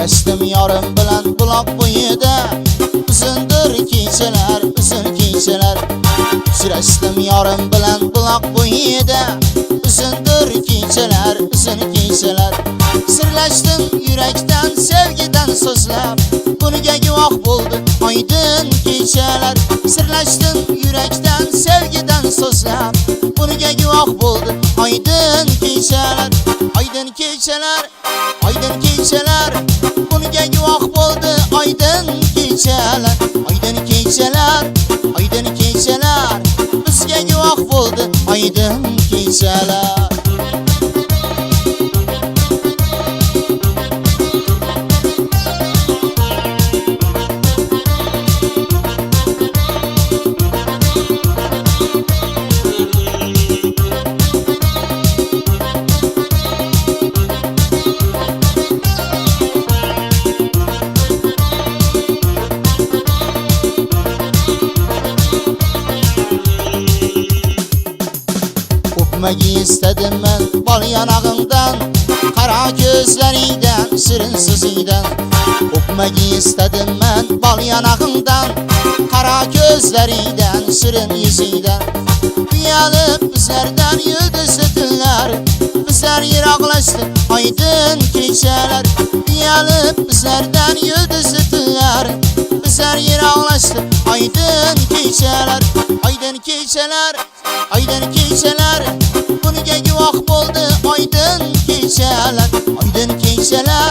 Sürəşdim yarım bilan bulaq boyida, uzundur kechalar, uzun kechalar. Sürəşdim yarım bilan bulaq boyida, uzundur kechalar, uzun kechalar. Sirləşdim yürekdən, sevgiden sözlab, bunga guvoh bo'ldi aydın kechalar. Sirləşdim yürekdən, sevgiden sözlab, bunga guvoh bo'ldi aydın kechalar. Aydın kechalar, aydın kechalar, bunga guvoh bo'ldi aydın kechalar. Aydın kechalar, aydın kechalar, bizga guvoh bo'ldi aydın kechalar. Öpmegi istedim ben bal yanağından, kara gözlerinden, şirin sözünden. Öpmegi istedim ben bal yanağından, kara gözlerinden, şirin yüzünden. Uyalıp bizlerden yıldızlı günler, bizler yıraklaştı aydın kechalar. Uyalıp bizlerden yıldızlı günler, bizler yıraklaştı aydın kechalar. Aydın kechalar, aydın kechalar, bunga guvoh bo'ldi aydın kechalar. Aydın kechalar,